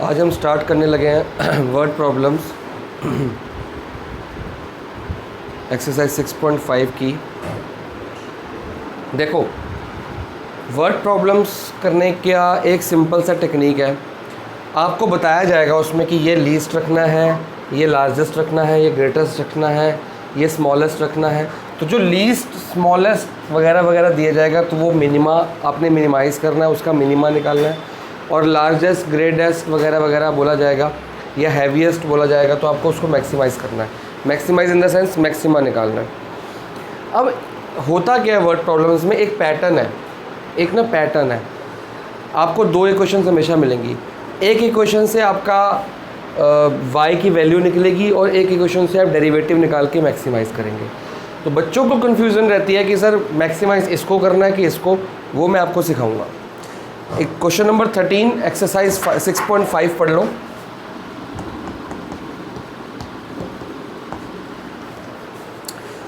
आज हम स्टार्ट करने लगे हैं वर्ड प्रॉब्लम्स एक्सरसाइज 6.5 की। देखो, वर्ड प्रॉब्लम्स करने का एक सिंपल सा टेक्निक है। आपको बताया जाएगा उसमें कि ये लीस्ट रखना है, ये लार्जेस्ट रखना है, ये ग्रेटेस्ट रखना है, ये स्मॉलेस्ट रखना है। तो जो लीस्ट स्मॉलेस्ट वगैरह वगैरह दिया जाएगा तो वो मिनिमा आपने मिनिमाइज़ करना है, उसका मिनिमा निकालना है। और लार्जेस्ट ग्रेटेस्ट वगैरह वगैरह बोला जाएगा या हैवीएस्ट बोला जाएगा तो आपको उसको मैक्सिमाइज़ करना है। Maximise in the sense maxima निकालना है। अब होता क्या है वर्ड प्रॉब्लम्स में, एक पैटर्न है, एक ना पैटर्न है। आपको दो इक्वेशन हमेशा मिलेंगी। एक इक्वेशन से आपका y की वैल्यू निकलेगी और एक इक्वेशन से आप डेरिवेटिव निकाल के मैक्सिमाइज़ करेंगे। तो बच्चों को कन्फ्यूज़न रहती है कि सर मैक्सिमाइज़ इसको करना है कि इसको, वो मैं आपको सिखाऊंगा। एक क्वेश्चन नंबर 13 एक्सरसाइज 6.5 पढ़ लो।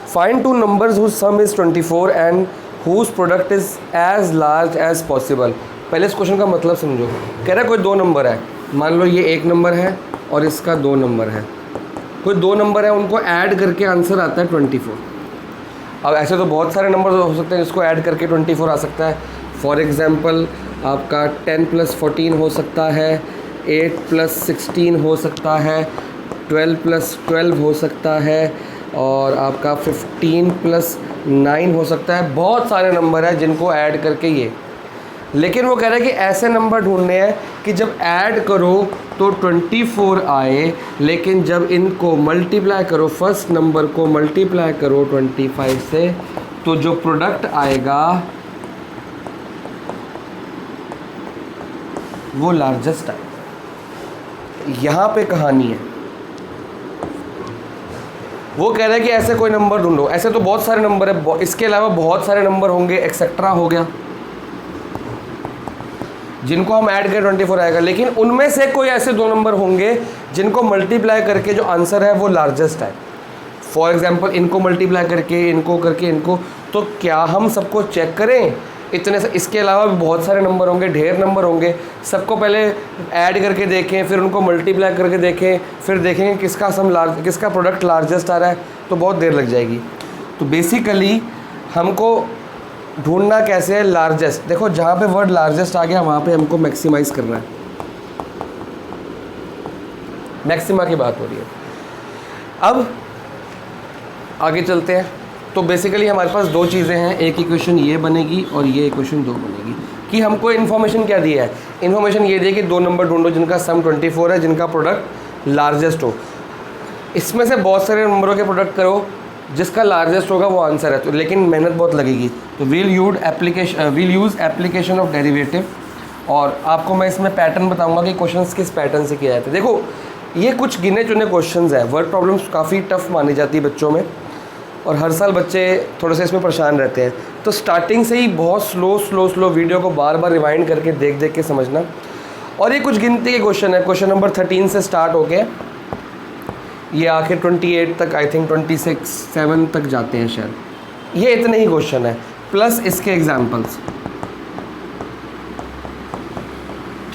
Find two numbers whose sum is 24 and whose product is as large as possible. पहले इस क्वेश्चन का मतलब समझो। कह रहा है कोई दो नंबर है, मान लो ये एक नंबर है और इसका दो नंबर है। कोई दो नंबर है, उनको ऐड करके आंसर आता है 24। अब ऐसे तो बहुत सारे नंबर हो सकते हैं जिसको ऐड करके 24 आ सकता है। फॉर एग्ज़ाम्पल आपका 10 + 14 हो सकता है, 8 + 16 हो सकता है, 12 + 12 हो सकता है और आपका 15 + 9 हो सकता है। बहुत सारे नंबर हैं जिनको ऐड करके ये, लेकिन वो कह रहा है कि ऐसे नंबर ढूंढने हैं कि जब ऐड करो तो 24 आए, लेकिन जब इनको मल्टीप्लाई करो, फर्स्ट नंबर को मल्टीप्लाई करो 25 से, तो जो प्रोडक्ट आएगा वो लार्जेस्ट आएगा। यहाँ पे कहानी है। वो कह रहा है कि ऐसे कोई नंबर ढूंढो। ऐसे तो बहुत सारे नंबर है, इसके अलावा बहुत सारे नंबर होंगे, एक्सेट्रा हो गया, जिनको हम ऐड करें 24 आएगा। लेकिन उनमें से कोई ऐसे दो नंबर होंगे जिनको मल्टीप्लाई करके जो आंसर है वो लार्जेस्ट है। फॉर एग्जांपल इनको मल्टीप्लाई करके इनको, तो क्या हम सबको चेक करें? इतने से, इसके अलावा भी बहुत सारे नंबर होंगे, ढेर नंबर होंगे। सबको पहले ऐड करके देखें, फिर उनको मल्टीप्लाई करके देखें, फिर देखेंगे किसका प्रोडक्ट लार्जेस्ट आ रहा है, तो बहुत देर लग जाएगी। तो बेसिकली हमको ढूंढना कैसे है लार्जेस्ट। देखो, जहाँ पे वर्ड लार्जेस्ट आ गया वहाँ पे हमको मैक्सिमाइज़ करना है। मैक्सिमा की बात हो रही है। अब आगे चलते हैं। तो बेसिकली हमारे पास दो चीज़ें हैं, एक इक्वेशन ये बनेगी और ये इक्वेशन दो बनेगी। कि हमको इन्फॉर्मेशन क्या दी है? इन्फॉर्मेशन ये दी है कि दो नंबर ढूंढो जिनका सम 24 है, जिनका प्रोडक्ट लार्जेस्ट हो। इसमें से बहुत सारे नंबरों के प्रोडक्ट करो, जिसका लार्जेस्ट होगा वो आंसर है। तो लेकिन मेहनत बहुत लगेगी। तो we'll use application of derivative. और आपको मैं इसमें पैटर्न बताऊंगा कि क्वेश्चंस किस पैटर्न से किया जाता है। देखो, ये कुछ गिने चुने क्वेश्चंस हैं। वर्ड प्रॉब्लम्स काफ़ी टफ मानी जाती है बच्चों में, और हर साल बच्चे थोड़े से इसमें परेशान रहते हैं। तो स्टार्टिंग से ही बहुत स्लो वीडियो को बार बार रिवाइंड करके देख के समझना। और ये कुछ गिनती के क्वेश्चन है। क्वेश्चन नंबर 13 से स्टार्ट होके ये आखिर 28 तक, आई थिंक 27 तक जाते हैं शायद। ये इतने ही क्वेश्चन है, प्लस इसके एग्जाम्पल्स।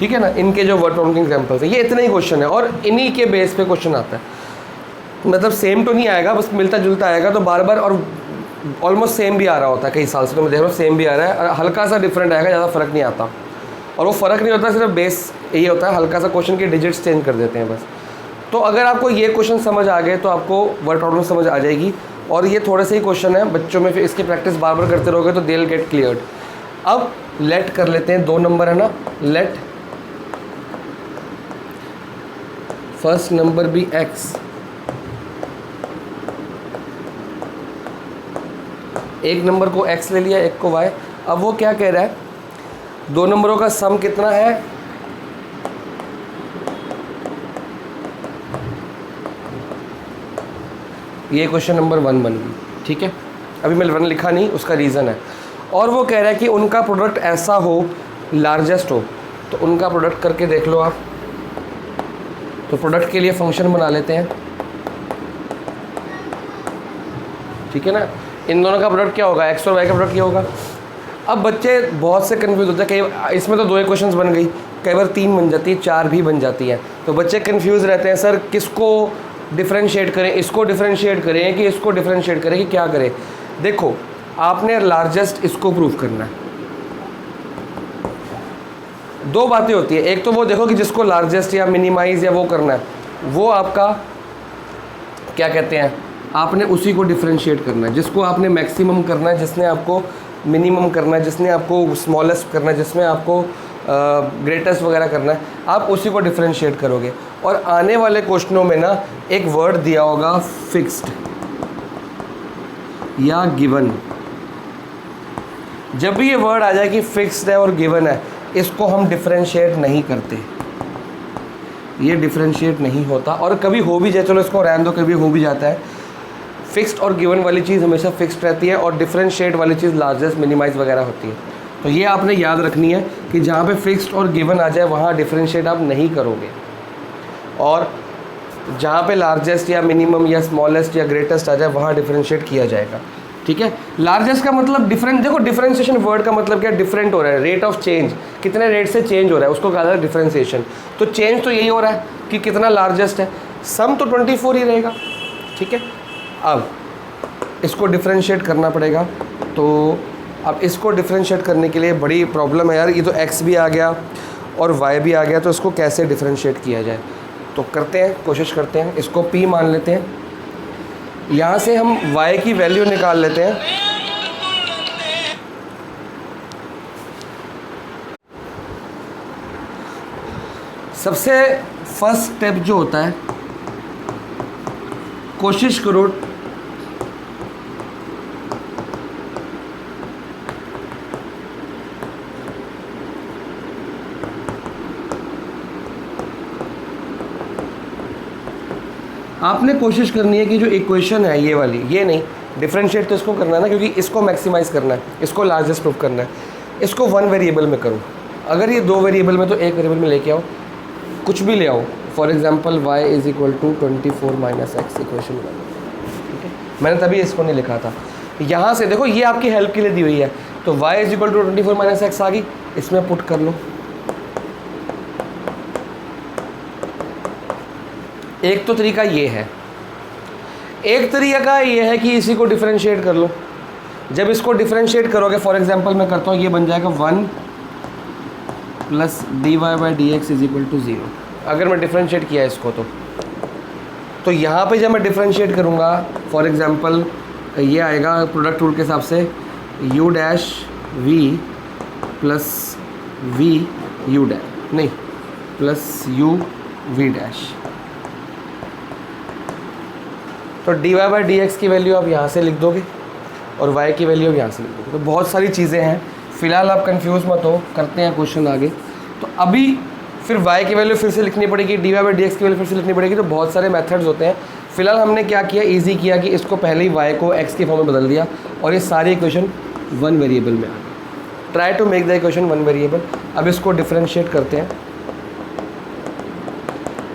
ठीक है ना, इनके जो वर्ड प्रॉब्लम के एग्जाम्पल्स है, ये इतने ही क्वेश्चन है और इन्हीं के बेस पे क्वेश्चन आता है। मतलब सेम तो नहीं आएगा, बस मिलता जुलता आएगा। तो बार बार, और ऑलमोस्ट सेम भी आ रहा होता है कई साल से, तो मैं देख रहा हूँ सेम भी आ रहा है। हल्का सा डिफरेंट आएगा, ज़्यादा फर्क नहीं आता। और वो फ़र्क नहीं होता, सिर्फ बेस यही होता है, हल्का सा क्वेश्चन के डिजिट्स चेंज कर देते हैं बस। तो अगर आपको ये क्वेश्चन समझ आ गए तो आपको वर्ड प्रॉब्लम समझ आ जाएगी। और ये थोड़े से ही क्वेश्चन है बच्चों में, फिर इसकी प्रैक्टिस बार बार करते रहोगे तो दे विल गेट क्लियर्ड। अब लेट कर लेते हैं, दो नंबर है ना, let first number be x. एक नंबर को x ले लिया, एक को y। अब वो क्या कह रहा है, दो नंबरों का सम कितना है? ये क्वेश्चन नंबर 1 बन गई। ठीक है, अभी मैं 1 लिखा नहीं, उसका रीज़न है। और वो कह रहा है कि उनका प्रोडक्ट ऐसा हो, लार्जेस्ट हो। तो उनका प्रोडक्ट करके देख लो आप। तो प्रोडक्ट के लिए फंक्शन बना लेते हैं। ठीक है ना, इन दोनों का प्रोडक्ट क्या होगा? एक्स और वाई का प्रोडक्ट क्या होगा? अब बच्चे बहुत से कन्फ्यूज होते हैं, कई इसमें तो दो इक्वेशंस बन गई, कई बार 3 बन जाती है, 4 भी बन जाती है। तो बच्चे कंफ्यूज रहते हैं, सर किसको डिफरेंशिएट करें, इसको डिफरेंशिएट करें कि इसको डिफरेंशिएट करें कि क्या करें। देखो आपने लार्जेस्ट इसको प्रूव करना है। दो बातें होती है, एक तो वो देखो कि जिसको लार्जेस्ट या मिनिमाइज या वो करना है, वो आपका क्या कहते हैं, आपने उसी को डिफरेंशिएट करना है। जिसको आपने मैक्सिमम करना है, जिसने आपको मिनिमम करना है, जिसने आपको स्मॉलेस्ट करना है, जिसमें आपको ग्रेटेस्ट वगैरह करना है, आप उसी को डिफरेंशिएट करोगे। और आने वाले क्वेश्चनों में ना एक वर्ड दिया होगा फिक्स्ड या गिवन। जब भी ये वर्ड आ जाए कि फिक्स्ड है और गिवन है, इसको हम डिफरेंशिएट नहीं करते, ये डिफरेंशिएट नहीं होता। और कभी हो भी जाए, चलो इसको रहने दो, कभी हो भी जाता है, फिक्स्ड और गिवन वाली चीज़ हमेशा फिक्स्ड रहती है और डिफरेंशिएट वाली चीज़ लार्जेस्ट मिनिमाइज वगैरह होती है। तो ये आपने याद रखनी है कि जहाँ पे फिक्स्ड और गिवन आ जाए वहाँ डिफरेंशिएट आप नहीं करोगे, और जहाँ पे लार्जेस्ट या मिनिमम या स्मॉलेस्ट या ग्रेटेस्ट आ जाए वहाँ डिफरेंशिएट किया जाएगा। ठीक है, लार्जेस्ट का मतलब डिफरेंट, देखो डिफरेंशिएशन वर्ड का मतलब क्या, डिफरेंट हो रहा है, रेट ऑफ चेंज, कितने रेट से चेंज हो रहा है, उसको कहा जाता है डिफरेंशिएशन। तो चेंज तो यही हो रहा है कि कितना लार्जेस्ट है, सम तो 24 ही रहेगा। ठीक है, अब इसको डिफरेंशिएट करना पड़ेगा। तो अब इसको डिफरेंशिएट करने के लिए बड़ी प्रॉब्लम है यार, ये तो x भी आ गया और y भी आ गया, तो इसको कैसे डिफरेंशिएट किया जाए। तो करते हैं, कोशिश करते हैं, इसको p मान लेते हैं, यहाँ से हम y की वैल्यू निकाल लेते हैं। सबसे फर्स्ट स्टेप जो होता है, कोशिश करो आपने कोशिश करनी है कि जो इक्वेशन है ये वाली, ये नहीं, डिफरेंशिएट तो इसको करना है ना, क्योंकि इसको मैक्सिमाइज़ करना है, इसको लार्जेस्ट प्रूफ करना है। इसको 1 वेरिएबल में करो, अगर ये 2 वेरिएबल में तो 1 वेरिएबल में लेके आओ, कुछ भी ले आओ। For example y = 24 - x equation 1। ठीक है, मैंने तभी इसको नहीं लिखा था। यहाँ से देखो ये आपकी हेल्प के लिए दी हुई है, तो y = 24 - x आ गई, इसमें पुट कर लो। एक तो तरीका ये है, एक तरीका ये है कि इसी को डिफरेंशिएट कर लो। जब इसको डिफरेंशिएट करोगे, फॉर एग्जांपल मैं करता हूँ, ये बन जाएगा 1 + dy/dx = 0। अगर मैं डिफरेंशिएट किया इसको तो यहाँ पे जब मैं डिफरेंशिएट करूँगा, फॉर एग्जांपल ये आएगा प्रोडक्ट रूल के हिसाब से u' v + v u' नहीं + u v'। तो dy/dx की वैल्यू आप यहाँ से लिख दोगे और y की वैल्यू यहाँ से लिख दोगे। तो बहुत सारी चीज़ें हैं, फ़िलहाल आप कंफ्यूज मत हो, करते हैं क्वेश्चन आगे। तो अभी फिर y की वैल्यू फिर से लिखनी पड़ेगी, dy/dx की वैल्यू फिर से लिखनी पड़ेगी। तो बहुत सारे मेथड्स होते हैं। फ़िलहाल हमने क्या किया, ईजी किया कि इसको पहले ही y को x के फॉर्म में बदल दिया और ये सारी इक्वेशन 1 वेरिएबल में आ गई। Try to make the equation 1 variable. अब इसको डिफरेंशिएट करते हैं,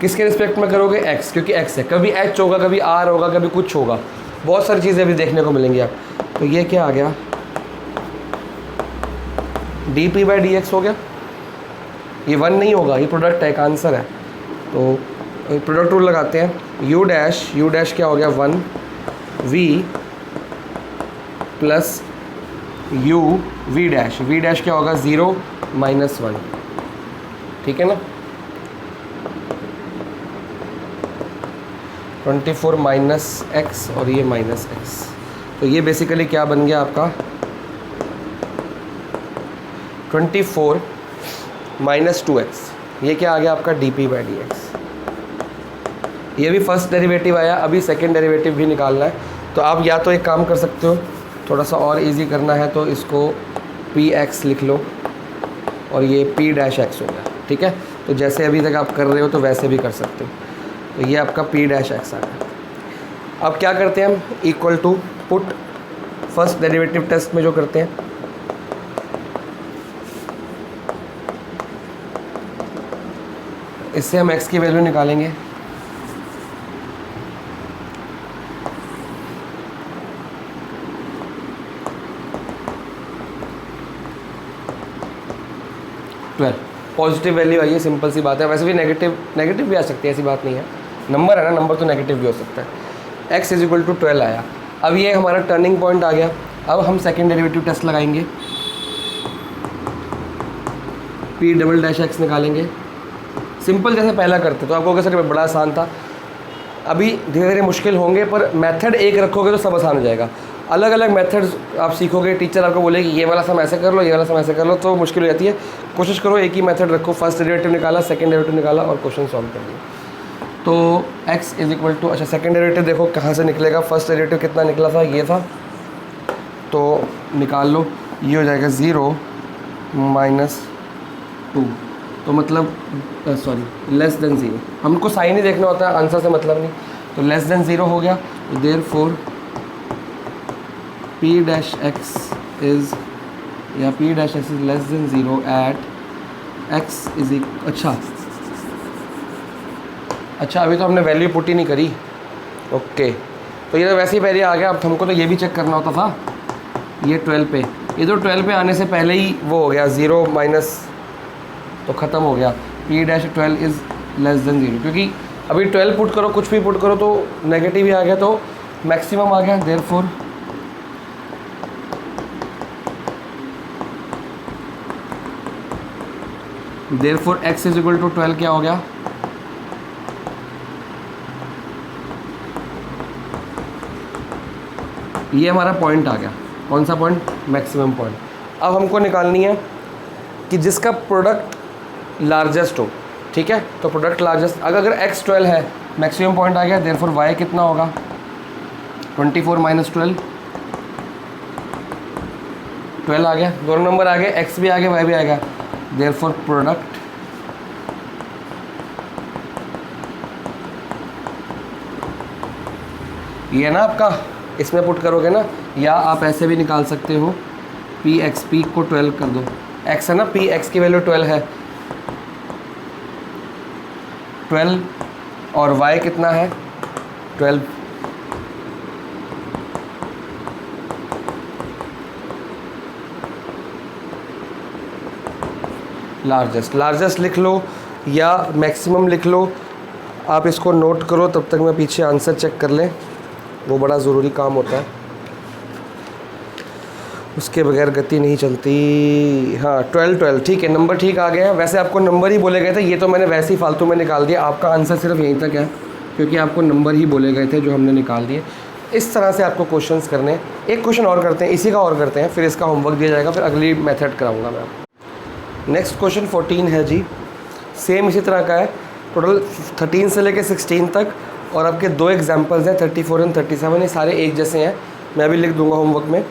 किसके रिस्पेक्ट में करोगे, x, क्योंकि x है, कभी h होगा, कभी r होगा, कभी कुछ होगा, बहुत सारी चीज़ें अभी देखने को मिलेंगी आप। तो ये क्या आ गया, dp/dx हो गया। ये 1 नहीं होगा, ये प्रोडक्ट है, एक आंसर है। तो प्रोडक्ट रूल लगाते हैं, u' क्या हो गया, 1 v + u v' क्या होगा, 0 - 1। ठीक है ना, 24 - x और ये -x। तो ये बेसिकली क्या बन गया आपका, 24 - 2x। ये क्या आ गया आपका, dp/dx। ये भी फर्स्ट डेरिवेटिव आया, अभी सेकंड डेरिवेटिव भी निकालना है। तो आप या तो एक काम कर सकते हो, थोड़ा सा और इजी करना है तो इसको px लिख लो और ये p' हो गया। ठीक है, तो जैसे अभी तक आप कर रहे हो तो वैसे भी कर सकते हो। तो ये आपका p' आ गया। अब क्या करते हैं हम, equal to put first derivative test में जो करते हैं, इससे हम x की वैल्यू निकालेंगे। पॉजिटिव वैल्यू आई है, सिंपल सी बात है। वैसे भी नेगेटिव भी आ सकती है, ऐसी बात नहीं है, नंबर है ना, नंबर तो नेगेटिव भी हो सकता है। x इज इक्वल टू 12 आया। अब ये हमारा टर्निंग पॉइंट आ गया। अब हम सेकेंड डेरिवेटिव टेस्ट लगाएंगे, p डबल डैश एक्स निकालेंगे, सिंपल जैसे पहला करते। तो आपको कैसे बड़ा आसान था, अभी धीरे धीरे मुश्किल होंगे, पर मेथड एक रखोगे तो सब आसान हो जाएगा। अलग अलग मेथड्स आप सीखोगे, टीचर आपको बोलेगी ये वाला सम ऐसे कर लो, ये वाला सम ऐसे कर लो, तो मुश्किल हो जाती है। कोशिश करो एक ही मेथड रखो, फर्स्ट डेरिवेटिव निकाला, सेकंड डेरिवेटिव निकाला और क्वेश्चन सॉल्व कर दिया। तो x इज इक्वल टू, अच्छा सेकंड डेरिवेटिव देखो कहाँ से निकलेगा, फर्स्ट डेरिवेटिव कितना निकला था, ये था, तो निकाल लो, ये हो जाएगा 0 - 2, तो मतलब सॉरी लेस देन 0। हमको साइन ही देखना होता है, आंसर से मतलब नहीं। तो लेस देन 0 हो गया, तो therefore p dash x is, या p dash x is less than 0 at x is अच्छा अभी तो हमने वैल्यू पुट ही नहीं करी। ओके, तो ये तो वैसे ही पहले आ गया। अब हमको तो ये भी चेक करना होता था, ये 12 पे, ये तो 12 पे आने से पहले ही वो हो गया 0 माइनस, तो ख़त्म हो गया। p dash 12 is less than 0, क्योंकि अभी 12 पुट करो, कुछ भी पुट करो तो नेगेटिव ही आ गया, तो मैक्सिमम आ गया। Therefore x is equal to 12 क्या हो गया, ये हमारा पॉइंट आ गया। कौन सा पॉइंट, मैक्सिमम पॉइंट। अब हमको निकालनी है कि जिसका प्रोडक्ट लार्जेस्ट हो, ठीक है, तो प्रोडक्ट लार्जेस्ट, अगर x 12 है, मैक्सिमम पॉइंट आ गया, देयरफॉर y कितना होगा, 24 माइनस 12 आ गया, दोनों नंबर आ गए, x भी आ गया, y भी आ गया। देयरफॉर प्रोडक्ट ये है ना आपका, इसमें पुट करोगे ना, या आप ऐसे भी निकाल सकते हो, p को 12 कर दो, x है ना, x की वैल्यू 12 है, 12 और y कितना है 12, लार्जेस्ट लिख लो या मैक्सिमम लिख लो, आप इसको नोट करो, तब तक मैं पीछे आंसर चेक कर लें, वो बड़ा ज़रूरी काम होता है, उसके बगैर गति नहीं चलती। हाँ 12 ठीक है, नंबर ठीक आ गया। वैसे आपको नंबर ही बोले गए थे, ये तो मैंने वैसे ही फालतू में निकाल दिया, आपका आंसर सिर्फ यहीं तक है, क्योंकि आपको नंबर ही बोले गए थे जो हमने निकाल दिए। इस तरह से आपको क्वेश्चंस करने हैं। एक क्वेश्चन और करते हैं, इसी का और करते हैं, फिर इसका होमवर्क दिया जाएगा, फिर अगली मेथड कराऊंगा मैं आपको। नेक्स्ट क्वेश्चन 14 है जी, सेम इसी तरह का है, टोटल 13 से लेकर 16 तक, और आपके दो एग्जाम्पल्स हैं 34 और 37, ये सारे एक जैसे हैं, मैं भी लिख दूंगा होमवर्क में।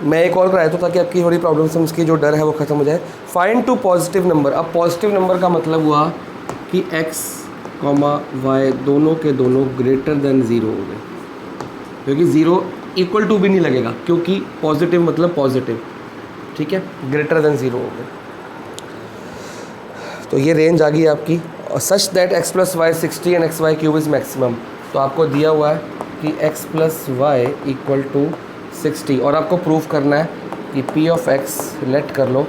मैं एक और कराया तो ताकि आपकी थोड़ी प्रॉब्लम्स की जो डर है वो ख़त्म हो जाए। Find to positive number. अब पॉजिटिव नंबर का मतलब हुआ कि x, y दोनों के दोनों ग्रेटर देन 0 हो गए, क्योंकि 0 इक्वल टू भी नहीं लगेगा, क्योंकि पॉजिटिव मतलब पॉजिटिव, ठीक है, ग्रेटर देन 0 हो गए। तो ये रेंज आ गई आपकी। Such that x + y 60 and xy³ is maximum. तो आपको दिया हुआ है कि x + y = 60, और आपको प्रूफ करना है कि p ऑफ x लेट कर लो,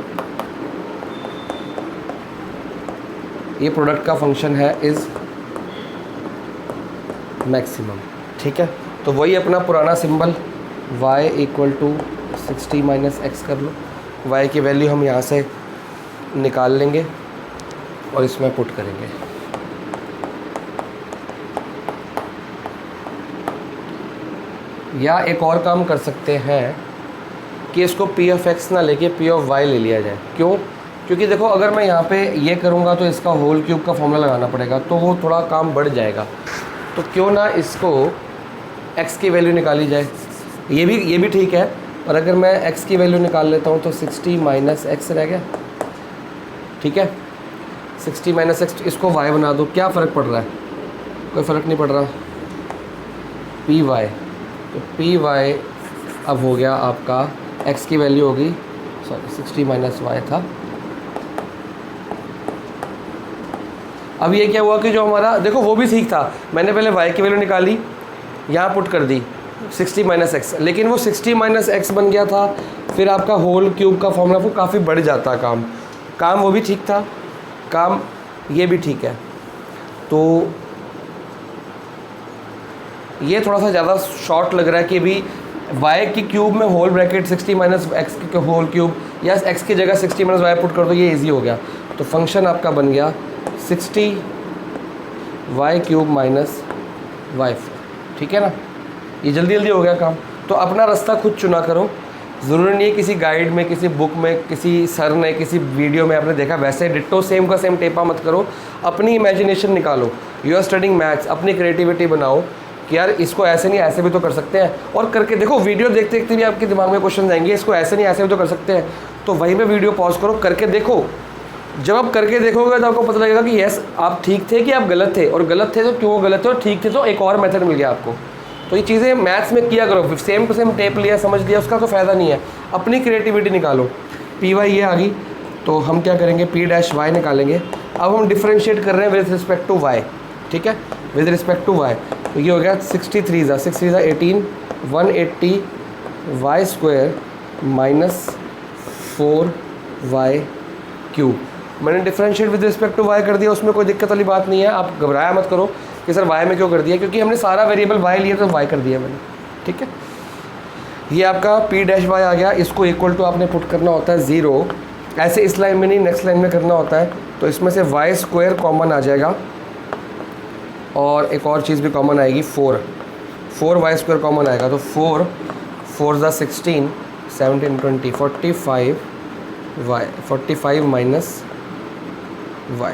ये प्रोडक्ट का फंक्शन है, इज़ मैक्सिमम, ठीक है। तो वही अपना पुराना सिंबल y = 60 - x कर लो, y की वैल्यू हम यहाँ से निकाल लेंगे और इसमें पुट करेंगे। या एक और काम कर सकते हैं कि इसको p ऑफ x ना लेके p ऑफ y ले लिया जाए। क्यों? क्योंकि देखो अगर मैं यहाँ पे ये करूँगा तो इसका होल क्यूब का फॉर्मूला लगाना पड़ेगा, तो वो थोड़ा काम बढ़ जाएगा। तो क्यों ना इसको x की वैल्यू निकाली जाए, ये भी ठीक है। और अगर मैं x की वैल्यू निकाल लेता हूँ तो 60 - x रह गया, ठीक है। 60 - x, इसको y बना दो, क्या फ़र्क पड़ रहा है? कोई फ़र्क नहीं पड़ रहा। py, तो py अब हो गया आपका, x की वैल्यू होगी, सॉरी 60 - y था। अब ये क्या हुआ कि जो हमारा, देखो वो भी ठीक था, मैंने पहले y की वैल्यू निकाली, यहाँ पुट कर दी 60 - x, लेकिन वो 60 - x बन गया था। फिर आपका होल क्यूब का फॉर्मूला वो काफ़ी बढ़ जाता काम वो भी ठीक था। काम ये भी ठीक है। तो ये थोड़ा सा ज़्यादा शॉर्ट लग रहा है कि भी y की क्यूब में होल ब्रैकेट 60 माइनस एक्स की होल क्यूब या x की जगह 60 माइनस y पुट कर दो, ये इजी हो गया। तो फंक्शन आपका बन गया 60 y क्यूब माइनस y, ठीक है ना। ये जल्दी जल्दी हो गया काम। तो अपना रास्ता खुद चुना करो, ज़रूरी नहीं है किसी गाइड में, किसी बुक में, किसी सर ने, किसी वीडियो में आपने देखा वैसे डिट्टो सेम का सेम टेपा मत करो। अपनी इमेजिनेशन निकालो। यू आर स्टडिंग मैथ्स, अपनी क्रिएटिविटी बनाओ कि यार इसको ऐसे नहीं ऐसे भी तो कर सकते हैं, और करके देखो। वीडियो देखते देखते भी आपके दिमाग में क्वेश्चन आएंगे, इसको ऐसे नहीं ऐसे भी तो कर सकते हैं, तो वहीं पे वीडियो पॉज करो, करके देखो। जब आप करके देखोगे तो आपको पता लगेगा कि यस आप ठीक थे कि आप गलत थे, और गलत थे तो क्यों गलत थे, और ठीक थे तो एक और मेथड मिल गया आपको। तो ये चीज़ें मैथ्स में किया करो। सेम टू सेम टेप लिया, समझ लिया, उसका तो फ़ायदा नहीं है। अपनी क्रिएटिविटी निकालो। पी वाई ये आ गई, तो हम क्या करेंगे, पी डैश वाई निकालेंगे। अब हम डिफ्रेंशिएट कर रहे हैं विद रिस्पेक्ट टू वाई, ठीक है, विद रिस्पेक्ट टू वाई। तो ये हो गया 63 ज़ा 18 180 y square minus 4y cube. मैंने differentiate with respect to y कर दिया, उसमें कोई दिक्कत वाली बात नहीं है। आप घबराया मत करो कि सर वाई में क्यों कर दिया, क्योंकि हमने सारा वेरिएबल वाई लिया तो वाई कर दिया मैंने, ठीक है। ये आपका पी डैश वाई आ गया। इसको इक्वल टू आपने पुट करना होता है 0, ऐसे इस लाइन में नहीं नेक्स्ट लाइन में करना होता है। तो इसमें से वाई स्क्वायर कॉमन आ जाएगा, और एक और चीज़ भी कॉमन आएगी, 4 वाई स्क्वायर कॉमन आएगा। तो 4 ज़ा 16 17 20 45 वाई, 45 माइनस वाई।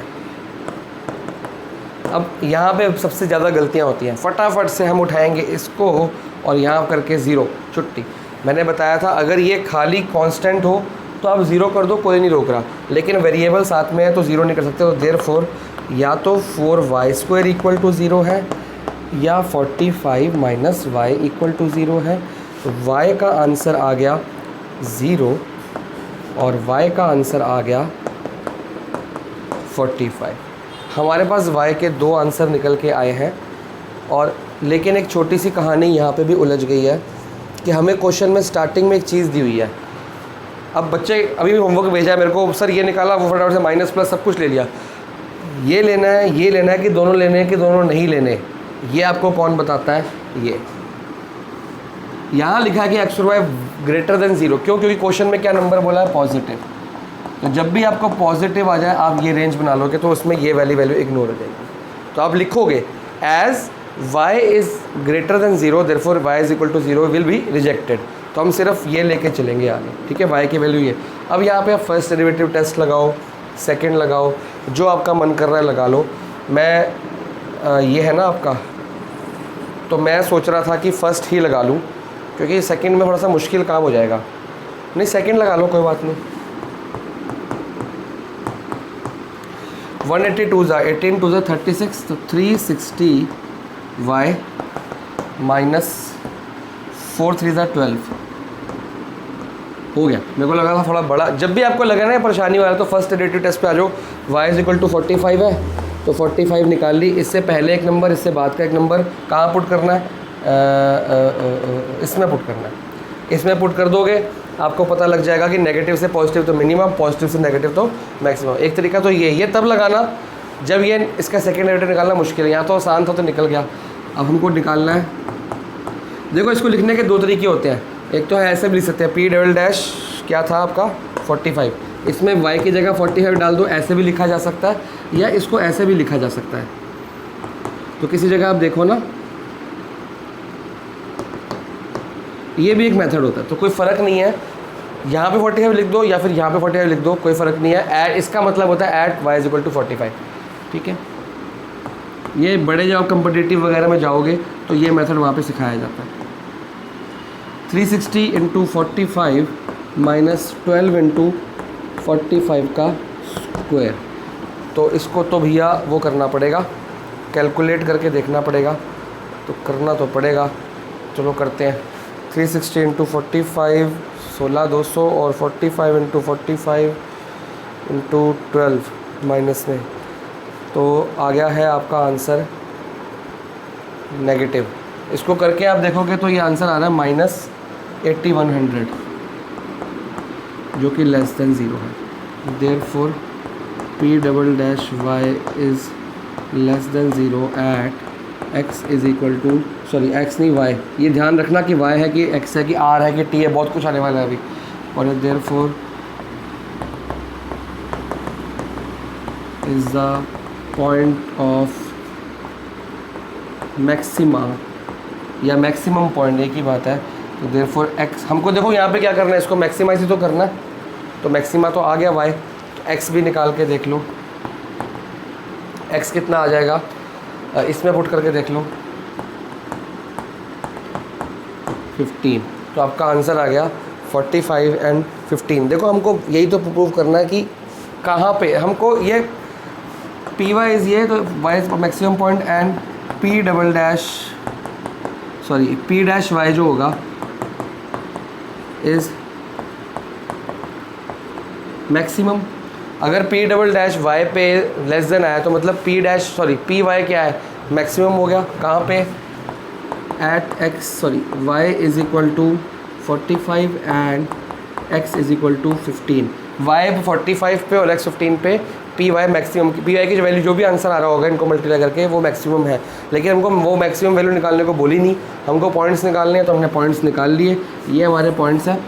अब यहाँ पे सबसे ज़्यादा गलतियाँ होती हैं। फटाफट से हम उठाएंगे इसको और यहाँ करके 0 छुट्टी। मैंने बताया था अगर ये खाली कांस्टेंट हो तो आप 0 कर दो, कोई नहीं रोक रहा, लेकिन वेरिएबल साथ में है तो 0 नहीं कर सकते। तो देयरफॉर या तो 4y स्क्वायर इक्वल टू 0 है, या 45 माइनस वाई इक्वल टू 0 है। तो y का आंसर आ गया 0 और y का आंसर आ गया 45। हमारे पास y के 2 आंसर निकल के आए हैं। और लेकिन एक छोटी सी कहानी यहाँ पे भी उलझ गई है कि हमें क्वेश्चन में स्टार्टिंग में एक चीज़ दी हुई है। अब बच्चे अभी भी होमवर्क भेजा है मेरे को, सर ये निकाला, वो फटाफट से माइनस प्लस सब कुछ ले लिया। ये लेना है, ये लेना है कि दोनों लेने हैं कि दोनों नहीं लेने, ये आपको कौन बताता है। ये यहाँ लिखा है कि एक्स और वाई ग्रेटर देन 0, क्यों, क्योंकि क्वेश्चन में क्या नंबर बोला है, पॉजिटिव। तो जब भी आपको पॉजिटिव आ जाए आप ये रेंज बना लोगे, तो उसमें ये वैल्यू इग्नोर हो जाएगी। तो आप लिखोगे as y is greater than 0 therefore y is equal to 0 will be rejected. तो हम सिर्फ ये लेके चलेंगे आगे, ठीक है, y की वैल्यू ये। अब यहाँ पे आप फर्स्ट डेरिवेटिव टेस्ट लगाओ, सेकंड लगाओ, जो आपका मन कर रहा है लगा लो। मैं ये है ना आपका, तो मैं सोच रहा था कि फ़र्स्ट ही लगा लूँ, क्योंकि सेकंड में थोड़ा सा मुश्किल काम हो जाएगा। नहीं सेकंड लगा लो, कोई बात नहीं। 182 ज़ा 18 2 ज़ा 36, तो 360 y माइनस 4 3 ज़ा 12 हो गया। मेरे को लगा था थोड़ा बड़ा। जब भी आपको लगे ना परेशानी वाला तो फर्स्ट डेरिवेटिव टेस्ट पे आ जाओ। y इज इक्वल टू 45 है, तो 45 निकाल ली। इससे पहले एक नंबर, इससे बाद का एक नंबर कहाँ पुट करना है, इसमें पुट करना है। इसमें पुट कर दोगे आपको पता लग जाएगा कि नेगेटिव से पॉजिटिव तो मिनिमम, पॉजिटिव से नेगेटिव तो मैक्सिमम। एक तरीका तो ये तब लगाना जब ये इसका सेकेंड डेरिवेटिव निकालना मुश्किल है। यहाँ तो आसान था तो निकल गया। अब हमको निकालना है, देखो इसको लिखने के 2 तरीके होते हैं। एक तो है ऐसे भी लिख सकते हैं, पी डबल डैश क्या था आपका 45, इसमें y की जगह 45 डाल दो, ऐसे भी लिखा जा सकता है, या इसको ऐसे भी लिखा जा सकता है। तो किसी जगह आप देखो ना, ये भी एक मेथड होता है, तो कोई फ़र्क नहीं है। यहाँ पे 45 लिख दो या फिर यहाँ पे 45 लिख दो, कोई फ़र्क नहीं है। ऐड इसका मतलब होता है at y is equal to 45, ठीक है। ये बड़े जब कम्पिटिटिव वगैरह में जाओगे तो ये मेथड वहाँ पे सिखाया जाता है। 360 इंटू 45 माइनस 12 इंटू 45 का स्क्वायर। तो इसको तो भैया वो करना पड़ेगा, कैलकुलेट करके देखना पड़ेगा, तो करना तो पड़ेगा। चलो करते हैं। 360 इंटू 45 16,200 और 45 इंटू 45 इंटू 12 माइनस में, तो आ गया है आपका आंसर नेगेटिव। इसको करके आप देखोगे तो ये आंसर आ रहा है माइनस 8100, जो कि लेस देन 0 है। Therefore p double dash y is less than zero at x is equal to, sorry x नहीं वाई, ये ध्यान रखना कि वाई है कि एक्स है कि आर है कि टी है, बहुत कुछ आने वाला है अभी। और therefore is the point of maxima या मैक्सिमम पॉइंट, एक ही बात है। तो देयरफॉर एक्स, हमको देखो यहाँ पे क्या करना है, इसको मैक्सिमाइज ही तो करना है। तो मैक्सिमा तो आ गया वाई, तो एक्स भी निकाल के देख लो, एक्स कितना आ जाएगा, इसमें पुट करके देख लो 15। तो आपका आंसर आ गया 45 एंड 15। देखो हमको यही तो प्रूव करना है कि कहाँ पे हमको ये पी वाई इज़ ये, तो y is maximum point and p double dash, sorry p dash y जो होगा इज़ मैक्सिमम। अगर पी डबल डैश वाई पे लेस देन आया तो मतलब p dash, sorry p y क्या है, मैक्सिमम हो गया। कहाँ पे, at x, sorry y is equal to 45 and x is equal to 15। Y 45 पे और एक्स 15 पे, p y maximum, p y की जो वैल्यू जो भी आंसर आ रहा होगा इनको मल्टीप्लाई करके वो मैक्सिमम है। लेकिन हमको वो मैक्सिमम वैल्यू निकालने को बोली नहीं, हमको पॉइंट्स निकालने हैं, तो हमने पॉइंट्स निकाल लिए। ये हमारे पॉइंट्स हैं।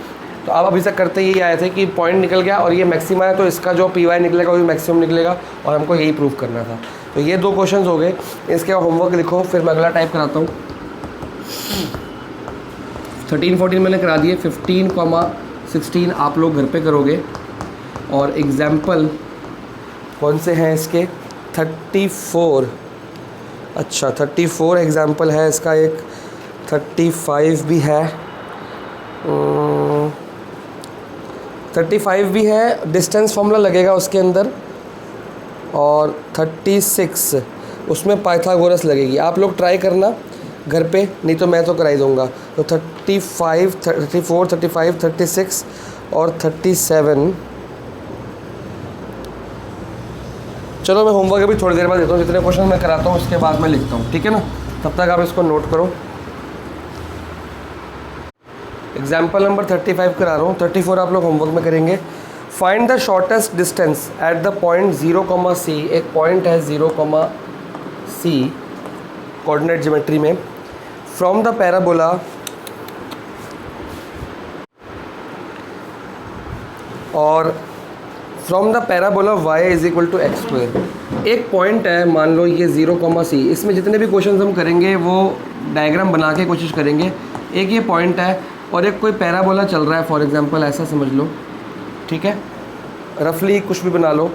तो आप अभी तक करते यही आए थे कि पॉइंट निकल गया और ये मैक्सिमा है, तो इसका जो पी वाई निकलेगा वो भी मैक्सिमम निकलेगा, और हमको यही प्रूव करना था। तो ये 2 क्वेश्चन हो गए। इसके होमवर्क लिखो, फिर मैं अगला टाइप कराता हूँ। 13-14 मैंने करा दिए, 15, 16 आप लोग घर पे करोगे। और एग्जाम्पल कौन से हैं इसके, 34, अच्छा 34 एग्जाम्पल है इसका, एक 35 भी है, 35 भी है, डिस्टेंस फॉर्मूला लगेगा उसके अंदर, और 36 उसमें पाइथागोरस लगेगी। आप लोग ट्राई करना घर पे, नहीं तो मैं तो करा ही दूँगा। तो 35, 34, 35, 36 और 37। चलो मैं होमवर्क अभी थोड़ी देर बाद देता हूँ, जितने क्वेश्चन मैं कराता हूँ उसके बाद मैं लिखता हूँ, ठीक है ना। तब तक आप इसको नोट करो। एग्जाम्पल नंबर 35 करा रहा हूँ, 34 आप लोग होमवर्क में करेंगे। Find the shortest distance at the point 0, C। एक पॉइंट है 0, C कोऑर्डिनेट ज्योमेट्री में, फ्रॉम द पैराबोला और from the parabola y is equal to x square. एक पॉइंट है, मान लो ये 0, C। इसमें जितने भी क्वेश्चन हम करेंगे वो डायग्राम बना के कोशिश करेंगे। एक ये पॉइंट है और एक कोई पैराबोला चल रहा है, फॉर एग्जांपल ऐसा समझ लो, ठीक है, रफली कुछ भी बना लो।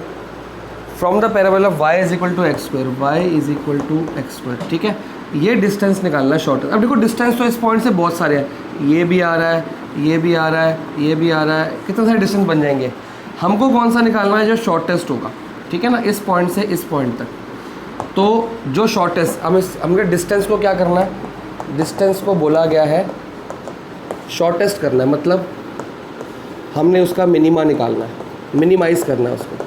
From the parabola y is equal to x square, y is equal to x square, ठीक है। ये डिस्टेंस निकालना है शॉर्ट। अब देखो डिस्टेंस तो इस पॉइंट से बहुत सारे हैं, ये भी आ रहा है, ये भी आ रहा है, ये भी आ रहा है, कितने सारे डिस्टेंस बन जाएंगे। हमको कौन सा निकालना है, जो शॉर्टेस्ट होगा, ठीक है ना, इस पॉइंट से इस पॉइंट तक। तो जो शॉर्टेस्ट, हमने डिस्टेंस को क्या करना है, डिस्टेंस को बोला गया है शॉर्टेस्ट करना है, मतलब हमने उसका मिनिमा निकालना है, मिनिमाइज़ करना है उसको,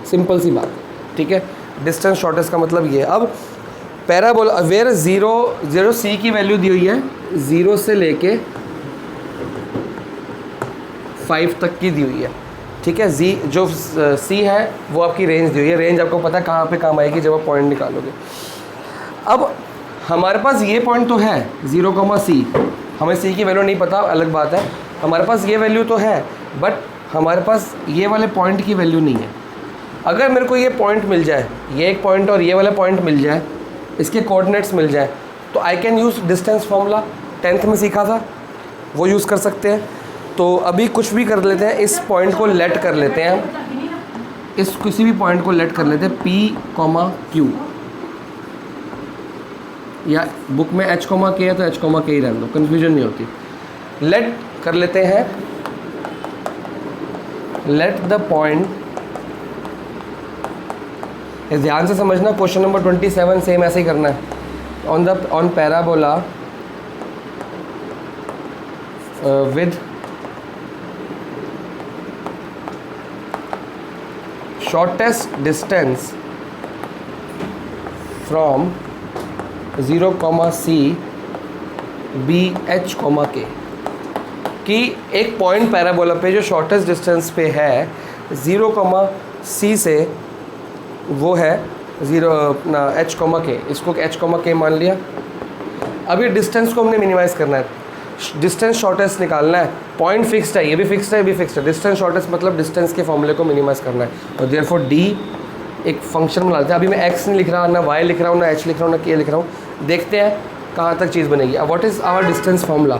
सिंपल सी बात, ठीक है। डिस्टेंस शॉर्टेस्ट का मतलब ये है। अब पैराबोला वेयर 0 C की वैल्यू दी हुई है, 0 से लेके 5 तक की दी हुई है, ठीक है। जो C है वो आपकी रेंज दी हुई है। रेंज आपको पता है कहाँ पे काम आएगी, जब आप पॉइंट निकालोगे। अब हमारे पास ये पॉइंट तो है 0, C। हमें C की वैल्यू नहीं पता, अलग बात है। हमारे पास ये वैल्यू तो है, बट हमारे पास ये वाले पॉइंट की वैल्यू नहीं है। अगर मेरे को ये पॉइंट मिल जाए, ये एक पॉइंट और ये वाला पॉइंट मिल जाए, इसके कोऑर्डिनेट्स मिल जाए, तो I can use distance formula, 10th में सीखा था, वो यूज़ कर सकते हैं। तो अभी कुछ भी कर लेते हैं, इस पॉइंट को लेट कर लेते हैं, इस किसी भी पॉइंट को लेट कर लेते हैं, P, Q, या बुक में H, K है तो H, K ही रहने दो, कन्फ्यूजन नहीं होती। लेट कर लेते हैं, लेट द पॉइंट, ध्यान से समझना, क्वेश्चन नंबर 27 सेम ऐसे ही करना है। On parabola with shortest distance from 0, C, B, H, K, कि एक पॉइंट पैराबोला पे जो शॉर्टेस्ट डिस्टेंस पे है 0, से वो है 0 अपना h, इसको h, मान लिया। अभी डिस्टेंस को हमने मिनिमाइज़ करना है, डिस्टेंस शॉर्टेस्ट निकालना है। पॉइंट फिक्स्ड है, ये भी फिक्स्ड है, ये भी फिक्स्ड है। डिस्टेंस शॉर्टेस्ट मतलब डिस्टेंस के फॉर्मूले को मिनिमाइज़ करना है। और देयरफॉर डी एक फंक्शन बना लेते हैं। अभी मैं x नहीं लिख रहा, ना y लिख रहा हूँ, ना h लिख रहा हूँ, ना k लिख रहा हूँ। देखते हैं कहाँ तक चीज़ बनेगी। अब what is our distance formula?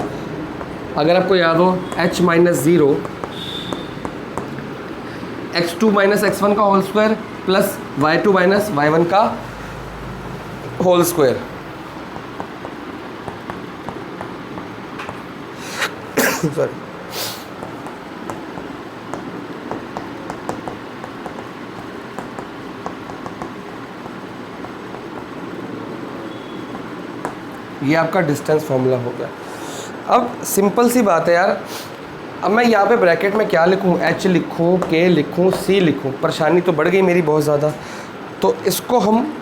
अगर आपको याद हो h - 0 x2 - x1 का whole square plus y2 - y1 का होल स्क्वायर। सॉरी, ये आपका डिस्टेंस फॉर्मूला हो गया। अब सिंपल सी बात है यार, अब मैं यहाँ पे ब्रैकेट में क्या लिखूँ? h लिखूँ, k लिखूँ, c लिखूँ? परेशानी तो बढ़ गई मेरी बहुत ज़्यादा। तो इसको हम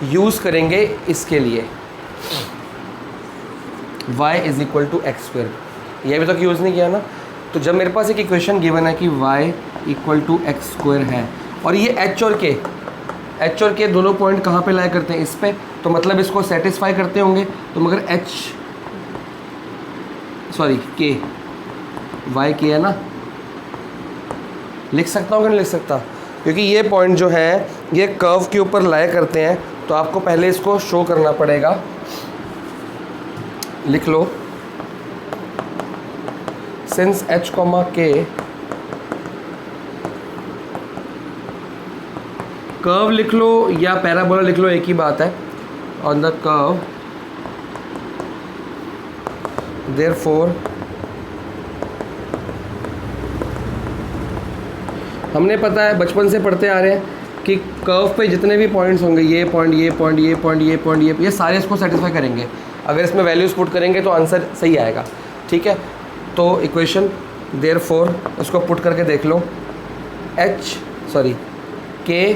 यूज़ करेंगे इसके लिए, y = x²। ये अभी तक यूज़ नहीं किया ना। तो जब मेरे पास एक इक्वेशन गिवन है कि y = x² है और ये h और k दोनों पॉइंट कहाँ पे लाई करते हैं? इस पे। तो मतलब इसको सेटिस्फाई करते होंगे। तो मगर k y k है ना, लिख सकता हूँ कि नहीं लिख सकता? क्योंकि ये पॉइंट जो है ये कर्व के ऊपर लाई करते हैं, तो आपको पहले इसको शो करना पड़ेगा। लिख लो, सिंस h, k कर्व लिख लो या पैराबोला लिख लो, एक ही बात है। ऑन द कर्व देयरफॉर हमने पता है, बचपन से पढ़ते आ रहे हैं कि कर्व पे जितने भी पॉइंट्स होंगे, ये पॉइंट, ये पॉइंट, ये पॉइंट, ये पॉइंट, ये सारे इसको सेटिस्फाई करेंगे। अगर इसमें वैल्यूज़ पुट करेंगे तो आंसर सही आएगा। ठीक है, तो इक्वेशन देयरफॉर इसको पुट करके देख लो, k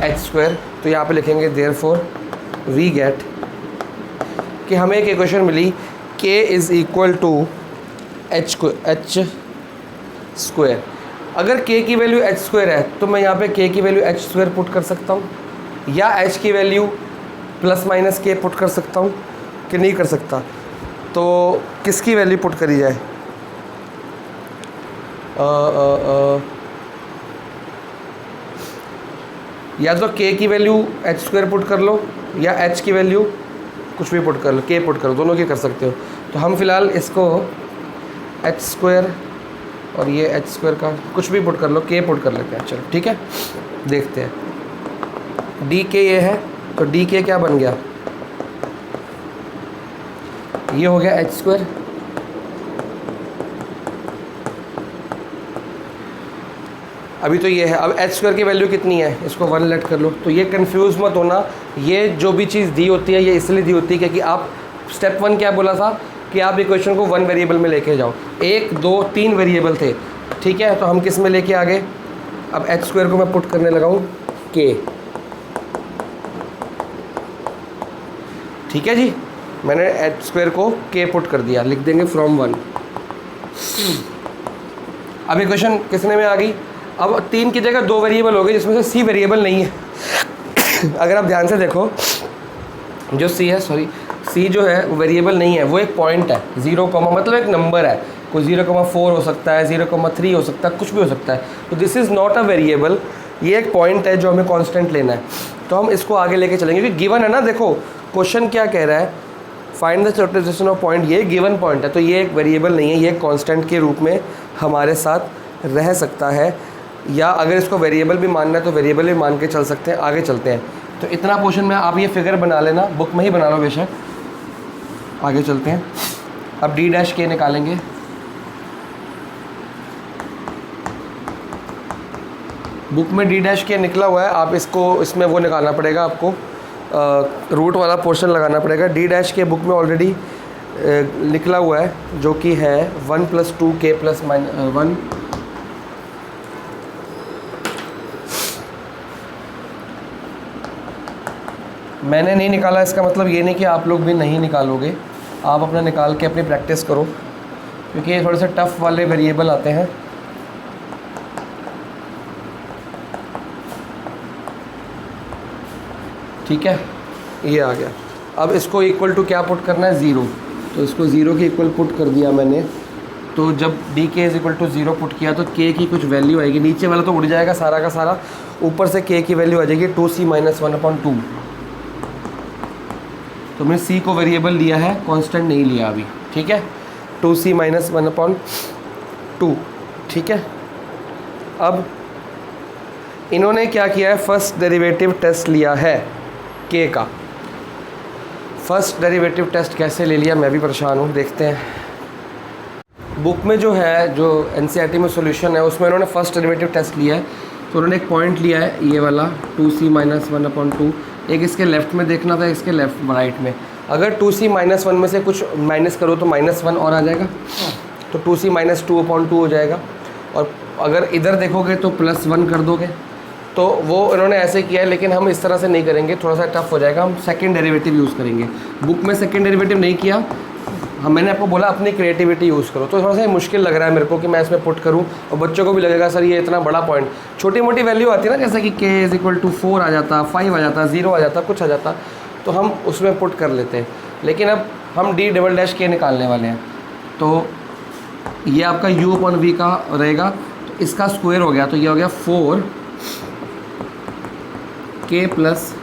h²। तो यहाँ पे लिखेंगे देयरफॉर वी गेट कि हमें एक इक्वेशन मिली k = h²। अगर k की वैल्यू h² है तो मैं यहाँ पे k की वैल्यू h² पुट कर सकता हूँ, या h की वैल्यू ± k पुट कर सकता हूँ कि नहीं कर सकता? तो किसकी वैल्यू पुट करी जाए? या तो k की वैल्यू h² पुट कर लो, या h की वैल्यू कुछ भी पुट कर लो, k पुट कर लो, दोनों की कर सकते हो। तो हम फिलहाल इसको h² और ये h² का कुछ भी पुट कर लो, k पुट कर लेते हैं। चलो ठीक है, देखते हैं। dk ये है, तो dk क्या बन गया? ये हो गया h²। अभी तो ये है। अब h² की वैल्यू कितनी है? इसको 1 लेट कर लो। तो ये कंफ्यूज मत होना, ये जो भी चीज़ दी होती है ये इसलिए दी होती है क्योंकि आप स्टेप 1 क्या बोला था कि आप इक्वेशन को 1 वेरिएबल में लेके जाओ। 1, 2, 3 वेरिएबल थे। ठीक है, तो हम किस में लेके आ गए? अब h² को मैं पुट करने लगा हूँ k। ठीक है जी, मैंने h² को k पुट कर दिया, लिख देंगे फ्रॉम 1। अब इक्वेशन किसने में आ गई? अब 3 की जगह 2 वेरिएबल हो गए, जिसमें से c वेरिएबल नहीं है। अगर आप ध्यान से देखो, जो c है, c जो है वो वेरिएबल नहीं है, वो एक पॉइंट है। 0, मतलब एक नंबर है, कोई 0,4 हो सकता है, 0,3 हो सकता है, कुछ भी हो सकता है। तो this is not a variable, ये एक पॉइंट है जो हमें कांस्टेंट लेना है। तो हम इसको आगे लेके चलेंगे क्योंकि गिवन है ना। देखो क्वेश्चन क्या कह रहा है, find the utilization of point. ये गिवन पॉइंट है, तो ये एक वेरिएबल नहीं है, ये कांस्टेंट के रूप में हमारे साथ रह सकता है। या अगर इसको वेरिएबल भी मानना है तो वेरिएबल भी मान के चल सकते हैं। आगे चलते हैं। तो इतना पोर्शन में आप ये फिगर बना लेना, बुक में ही बना लो बेशक। आगे चलते हैं। अब d' निकालेंगे। बुक में d' निकला हुआ है, आप इसको इसमें वो निकालना पड़ेगा, आपको रूट वाला पोर्शन लगाना पड़ेगा। d' बुक में ऑलरेडी निकला हुआ है, जो कि है 1 + 2k + 1। मैंने नहीं निकाला, इसका मतलब ये नहीं कि आप लोग भी नहीं निकालोगे। आप अपना निकाल के अपनी प्रैक्टिस करो। क्योंकि ये थोड़े से टफ वाले वेरिएबल आते हैं। ठीक है, ये आ गया। अब इसको इक्वल टू क्या पुट करना है, 0। तो इसको 0 के इक्वल पुट कर दिया मैंने। तो जब डी के इज इक्वल टू 0 पुट किया तो के की कुछ वैल्यू आएगी, नीचे वाला तो उड़ जाएगा सारा का सारा, ऊपर से के की वैल्यू आ जाएगी 2c माइनस 1/2। तो मैंने c को वेरिएबल लिया है, कांस्टेंट नहीं लिया अभी। ठीक है, 2c माइनस 1/2। ठीक है, अब इन्होंने क्या किया है, फर्स्ट डेरिवेटिव टेस्ट लिया है k का। फर्स्ट डेरिवेटिव टेस्ट कैसे ले लिया, मैं भी परेशान हूँ, देखते हैं। बुक में जो है, जो एनसीईआरटी में सॉल्यूशन है, उसमें उन्होंने फर्स्ट डेरिवेटिव टेस्ट लिया है। तो उन्होंने एक पॉइंट लिया है ये वाला 2c माइनस 1/2, एक इसके लेफ़्ट में देखना था, इसके लेफ्ट राइट में। अगर 2c माइनस 1 में से कुछ माइनस करो तो -1 और आ जाएगा, तो 2c माइनस 2/2 हो जाएगा। और अगर इधर देखोगे तो +1 कर दोगे, तो वो इन्होंने ऐसे किया है। लेकिन हम इस तरह से नहीं करेंगे, थोड़ा सा टफ हो जाएगा, हम सेकंड डेरिवेटिव यूज़ करेंगे। बुक में सेकंड डेरिवेटिव नहीं किया, मैंने आपको बोला अपनी क्रिएटिविटी यूज़ करो। तो थोड़ा सा मुश्किल लग रहा है मेरे को कि मैं इसमें पुट करूं, और बच्चों को भी लगेगा सर ये इतना बड़ा पॉइंट, छोटी मोटी वैल्यू आती है ना, जैसे कि k इज इक्वल टू 4 आ जाता, 5 आ जाता, 0 आ जाता, कुछ आ जाता, तो हम उसमें पुट कर लेते हैं। लेकिन अब हम d∩k निकालने वाले हैं, तो ये आपका u/v का रहेगा, तो इसका स्क्वायर हो गया, तो ये हो गया 4k plus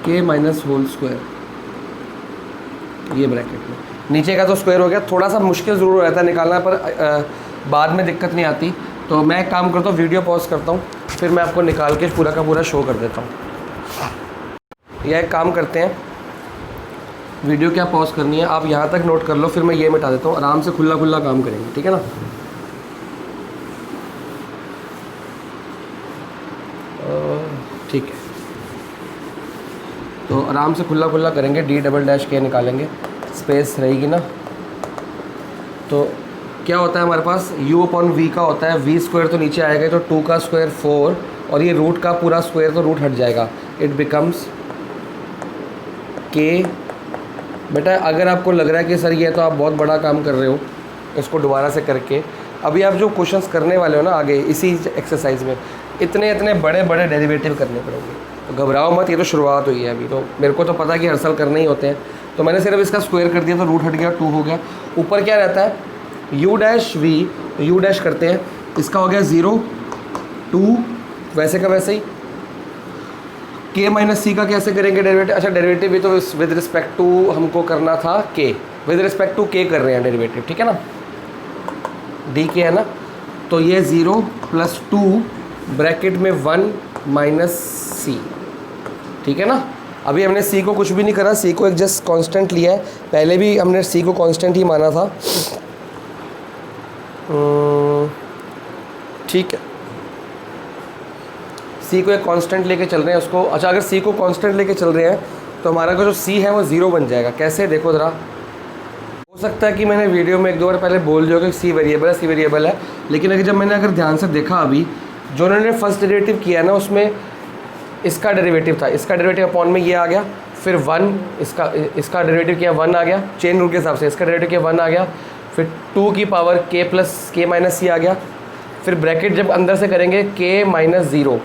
k minus whole square, ये ब्रैकेट में। नीचे का तो स्क्वायर हो गया, थोड़ा सा मुश्किल ज़रूर रहता है निकालना, पर बाद में दिक्कत नहीं आती। तो मैं एक काम करता हूँ, वीडियो पॉज करता हूँ, फिर मैं आपको निकाल के पूरा का पूरा शो कर देता हूँ। या एक काम करते हैं, वीडियो क्या पॉज करनी है, आप यहाँ तक नोट कर लो, फिर मैं ये मिटा देता हूँ, आराम से खुला खुला काम करेंगे, ठीक है ना। ठीक है, तो आराम से खुला खुला करेंगे, d∩k निकालेंगे, स्पेस रहेगी ना। तो क्या होता है हमारे पास, u/v का होता है, v स्क्वायर तो नीचे आएगा, तो 2 का स्क्वायर 4, और ये रूट का पूरा स्क्वायर, तो रूट हट जाएगा, इट बिकम्स k। बेटा अगर आपको लग रहा है कि सर ये तो आप बहुत बड़ा काम कर रहे हो, इसको दोबारा से करके, अभी आप जो क्वेश्चंस करने वाले हो ना आगे इसी एक्सरसाइज में, इतने बड़े बड़े डेरिवेटिव करने पड़ेंगे, तो घबराओ मत, ये तो शुरुआत हुई है अभी। तो मेरे को तो पता है कि हर साल करने ही होते हैं, तो मैंने सिर्फ इसका स्क्वायर कर दिया, तो रूट हट गया, 2 हो गया। ऊपर क्या रहता है, u'(v), u' करते हैं, इसका हो गया 0, 2, वैसे का वैसे ही। k माइनस सी का कैसे करेंगे डेरिवेटिव, अच्छा डेरिवेटिव भी तो विद रिस्पेक्ट टू हमको करना था k, with respect to k कर रहे हैं डेरिवेटिव, ठीक है ना, डी के है ना। तो ये 0 + 2 ब्रैकेट में 1 माइनस सी, ठीक है ना। अभी हमने c को कुछ भी नहीं करा, c को एक जस्ट कांस्टेंट लिया है, पहले भी हमने c को कांस्टेंट ही माना था, ठीक है। c को एक कांस्टेंट लेके चल रहे हैं उसको, अच्छा अगर c को कांस्टेंट लेके चल रहे हैं तो हमारा जो c है वो 0 बन जाएगा। कैसे, देखो ज़रा, हो सकता है कि मैंने वीडियो में 1-2 बार पहले बोल दिया कि c वेरिएबल है, लेकिन अगर ध्यान से देखा, अभी जो उन्होंने फर्स्ट डेरिवेटिव किया है ना, उसमें इसका डेरिवेटिव था, इसका डेरिवेटिव अपॉन में ये आ गया, फिर 1, इसका डेरिवेटिव किया 1 आ गया, चेन रूल के हिसाब से इसका डेरिवेटिव किया 1 आ गया, फिर 2 की power k plus k minus c आ गया, फिर ब्रैकेट जब अंदर से करेंगे k माइनस 0,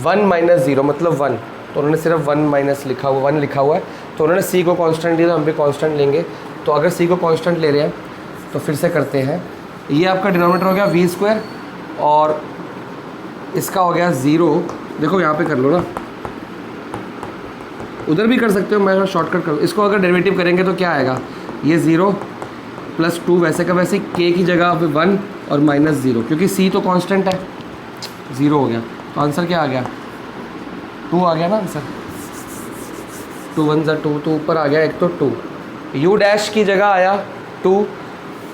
1 माइनस 0 मतलब 1, तो उन्होंने सिर्फ 1 माइनस लिखा हुआ, 1 लिखा हुआ है, तो उन्होंने c को कांस्टेंट दिया, तो हम भी कांस्टेंट लेंगे। तो अगर c को कांस्टेंट ले रहे हैं तो फिर से करते हैं, ये आपका डिनोमिनेटर हो गया v स्क्वायर, और इसका हो गया 0, देखो यहाँ पे कर लो ना, उधर भी कर सकते हो, मैं शॉर्टकट करूँ। इसको अगर डेरिवेटिव करेंगे तो क्या आएगा, ये 0 + 2 वैसे का वैसे, k की जगह पे 1 और -0, क्योंकि c तो कांस्टेंट है, 0 हो गया। तो आंसर क्या आ गया, 2 आ गया ना आंसर, 2 1 = 2, तो ऊपर आ गया एक तो 2, u' की जगह आया 2,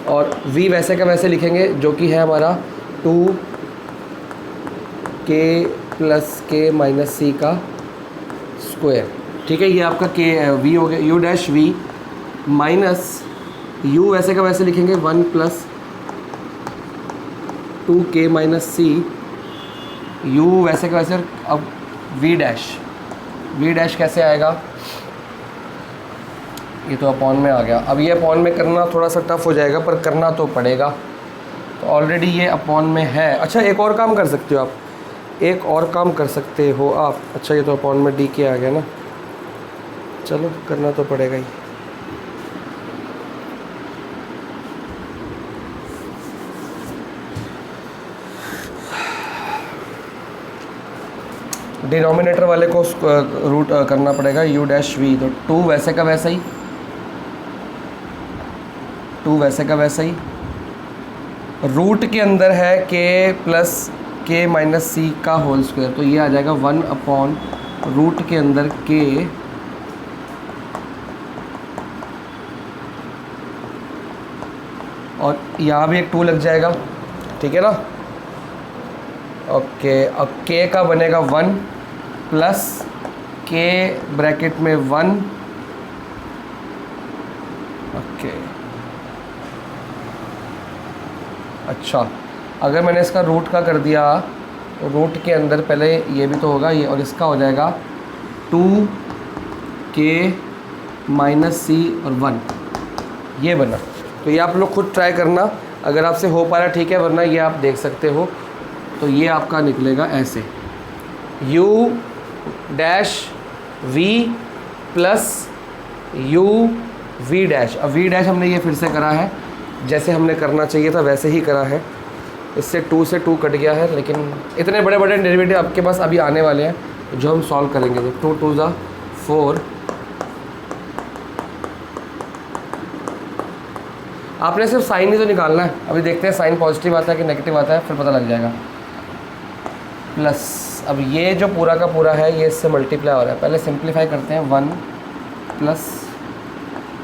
और v वैसे का वैसे लिखेंगे, जो कि है हमारा 2k + k माइनस सी का स्क्वायर, ठीक है। ये आपका k v हो गया, u'(v) माइनस u वैसे का वैसे लिखेंगे 1 + 2k माइनस सी, u वैसे का वैसे। अब v' कैसे आएगा, ये तो अपॉन में आ गया। अब ये अपॉन में करना थोड़ा सा टफ हो जाएगा, पर करना तो पड़ेगा। तो ऑलरेडी ये अपॉन में है। अच्छा, एक और काम कर सकते हो आप, एक और काम कर सकते हो आप। अच्छा, ये तो अपॉन में डी के आ गया ना, चलो करना तो पड़ेगा ही। डिनोमिनेटर वाले को रूट करना पड़ेगा u डैश v। तो 2 वैसे का वैसा ही, 2 वैसे का वैसा ही। रूट के अंदर है k प्लस k माइनस सी का होल स्क्वायर, तो ये आ जाएगा 1 अपॉन रूट के अंदर k और यहाँ भी एक 2 लग जाएगा, ठीक है ना। ओके, अब k का बनेगा 1 प्लस k ब्रैकेट में 1। ओके, अच्छा, अगर मैंने इसका रूट का कर दिया तो रूट के अंदर पहले ये भी तो होगा ये, और इसका हो जाएगा 2k माइनस सी और 1, ये बना। तो ये आप लोग खुद ट्राई करना, अगर आपसे हो पा रहा ठीक है, वरना ये आप देख सकते हो। तो ये आपका निकलेगा ऐसे u dash v plus u v dash. अब v डैश हमने ये फिर से करा है, जैसे हमने करना चाहिए था वैसे ही करा है। इससे 2 से 2 कट गया है, लेकिन इतने बड़े बड़े डेरिवेटिव आपके पास अभी आने वाले हैं जो हम सॉल्व करेंगे। तो 2 2 ज़ा 4। आपने सिर्फ साइन ही तो निकालना है। अभी देखते हैं साइन पॉजिटिव आता है कि नेगेटिव आता है, फिर पता लग जाएगा। प्लस, अब ये जो पूरा का पूरा है ये इससे मल्टीप्लाई हो रहा है। पहले सिंप्लीफाई करते हैं, 1 प्लस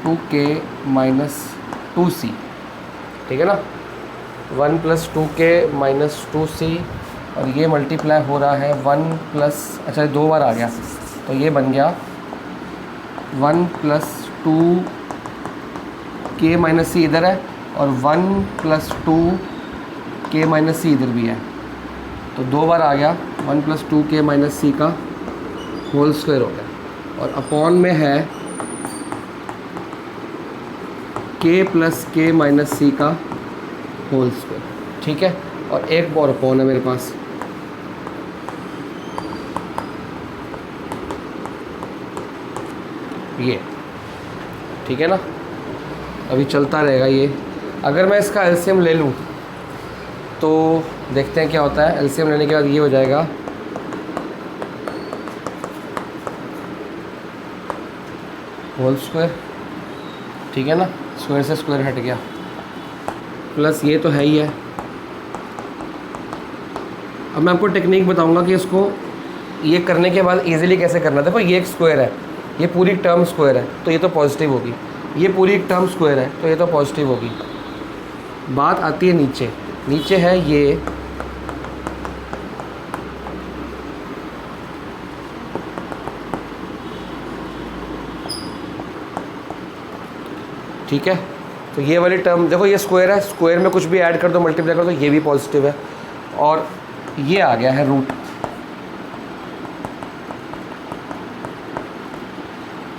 2k माइनस 2c, ठीक है ना। 1 प्लस 2k माइनस 2c, और ये मल्टीप्लाई हो रहा है 1 प्लस, अच्छा 2 बार आ गया, तो ये बन गया 1 प्लस 2k माइनस सी इधर है, और 1 प्लस 2k माइनस सी इधर भी है, तो 2 बार आ गया 1 प्लस 2k माइनस सी का होल स्क्वायर हो गया। और अपॉन में है k प्लस k माइनस सी का होल स्क्वायर, ठीक है। और एक और अपॉन है मेरे पास, ये, ठीक है ना। अभी चलता रहेगा ये। अगर मैं इसका एलसीएम ले लूँ तो देखते हैं क्या होता है। एलसीएम लेने के बाद ये हो जाएगा होल स्क्वायर, ठीक है ना। स्क्वायर से स्क्वायर हट गया, प्लस ये तो है ही है। अब मैं आपको टेक्निक बताऊंगा कि इसको ये करने के बाद इजीली कैसे करना है। देखो, ये एक स्क्वायर है, ये पूरी टर्म स्क्वायर है, तो ये तो पॉजिटिव होगी। ये पूरी एक टर्म स्क्वायर है, तो ये तो पॉजिटिव होगी। बात आती है नीचे, नीचे है ये, ठीक है। तो ये वाली टर्म देखो, ये स्क्वायर है, स्क्वायर में कुछ भी ऐड कर दो, मल्टीप्लाई कर दो, ये भी पॉजिटिव है। और ये आ गया है रूट।